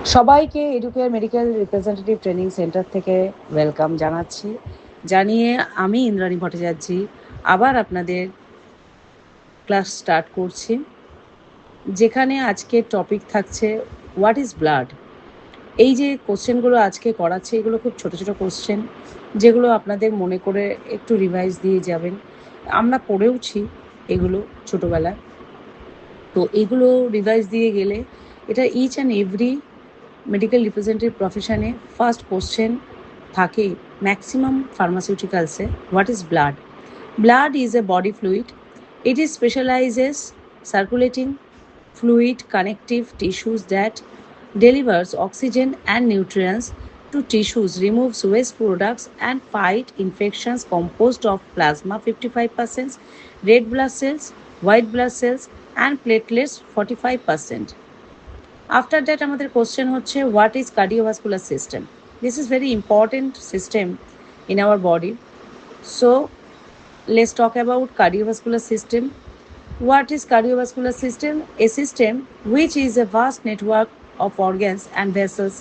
সবাইকে educare medical representative training centre থেকে welcome জানাচ্ছি। জানিয়ে আমি ইন্দ্রাণী ভট্টাচার্য আবার আপনাদের ক্লাস স্টার্ট করছি, যেখানে আজকে টপিক থাকছে হোয়াট ইজ ব্লাড। এই যে কোশ্চেনগুলো আজকে করাচ্ছে, এগুলো খুব ছোট ছোট কোশ্চেন, যেগুলো আপনাদের মনে করে একটু রিভাইজ দিয়ে যাবেন। আমরা পড়েওছি এগুলো ছোটোবেলায়, তো এগুলো রিভাইজ দিয়ে গেলে এটা each and every medical representative প্রফেশনে ফার্স্ট কোশ্চেন থাকে ম্যাক্সিমাম ফার্মাসিউটিক্যালসে। What is blood? Blood is a body fluid. It is specializes circulating fluid connective tissues that delivers oxygen and nutrients to tissues, removes waste products and fight infections, composed of plasma 55%, red blood cells, white blood cells and platelets 45%. After that আমাদের question হচ্ছে what is cardiovascular system? This is very important system in our body. So let's talk about cardiovascular system. What is cardiovascular system? A system which is a vast network of organs and vessels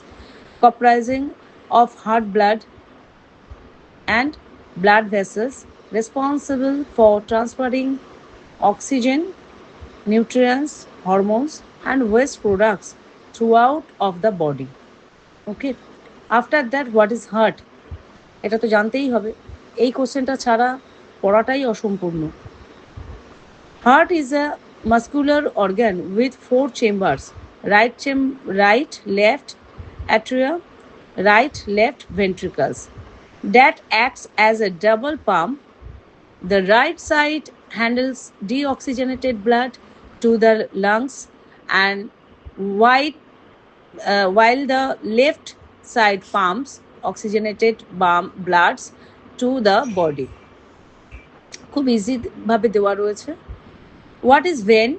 comprising of heart, blood and blood vessels responsible for transporting oxygen, nutrients, hormones and waste products throughout of the body. Okay. After that, what is heart? এটা তো জানতেই হবে, এই কোশ্চেনটা ছাড়া পড়াটাই অসম্পূর্ণ। Heart is a muscular organ with 4 chambers: right, left atria, right, left ventricles, that acts as a double pump. The right side handles deoxygenated blood to the lungs, and while the left side pumps oxygenated bloods to the body. খুব easy ভাবে দেওয়া রয়েছে। What is vein?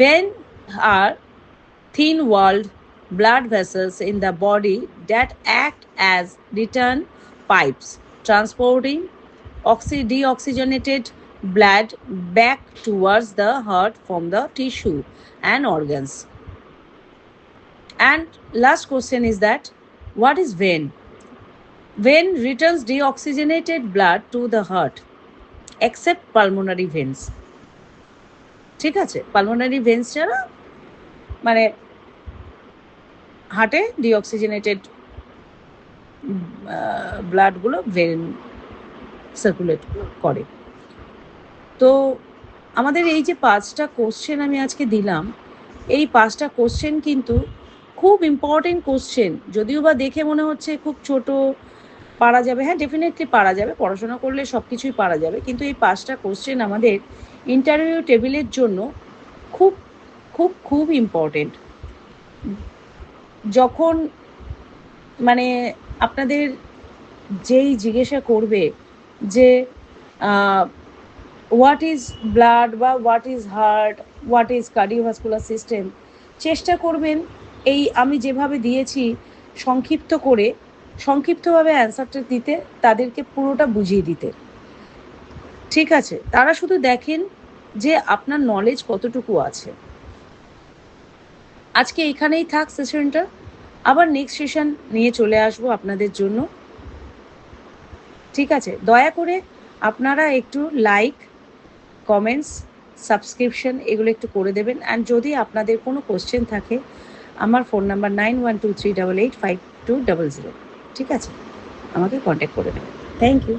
Vein are thin-walled blood vessels in the body that act as return pipes, transporting deoxygenated blood back towards the heart from the tissue and organs. And last question is that what is vein? Vein returns deoxygenated blood to the heart, except pulmonary veins. ঠিক আছে, pulmonary veins ছাড়া মানে হার্টে deoxygenated ব্লাডগুলো when circulate করে। তো আমাদের এই যে 5টা কোশ্চেন আমি আজকে দিলাম, এই 5টা কোশ্চেন কিন্তু খুব ইম্পর্টেন্ট কোশ্চেন। যদিও বা দেখে মনে হচ্ছে খুব ছোট, পারা যাবে, হ্যাঁ ডেফিনেটলি পারা যাবে, পড়াশোনা করলে সব কিছুই পারা যাবে, কিন্তু এই 5টা কোশ্চেন আমাদের ইন্টারভিউ টেবিলের জন্য খুব খুব খুব ইম্পর্টেন্ট। যখন মানে আপনাদের যেই জিজ্ঞাসা করবে যে হোয়াট ইজ ব্লাড বা what is heart, what is cardiovascular system, চেষ্টা করবেন এই আমি যেভাবে দিয়েছি সংক্ষিপ্তভাবে অ্যান্সারটা দিতে, তাদেরকে পুরোটা বুঝিয়ে দিতে। ঠিক আছে, তারা শুধু দেখেন যে আপনার নলেজ কতটুকু আছে। আজকে এখানেই থাক সেশনটা, আবার নেক্সট সেশন নিয়ে চলে আসবো আপনাদের জন্য। ঠিক আছে, দয়া করে আপনারা একটু লাইক, কমেন্টস, সাবস্ক্রিপশন এগুলো একটু করে দেবেন। অ্যান্ড যদি আপনাদের কোনো কোশ্চেন থাকে, আমার ফোন নাম্বার 9123885200, ঠিক আছে, আমাকে কন্ট্যাক্ট করে নেবেন। Thank you.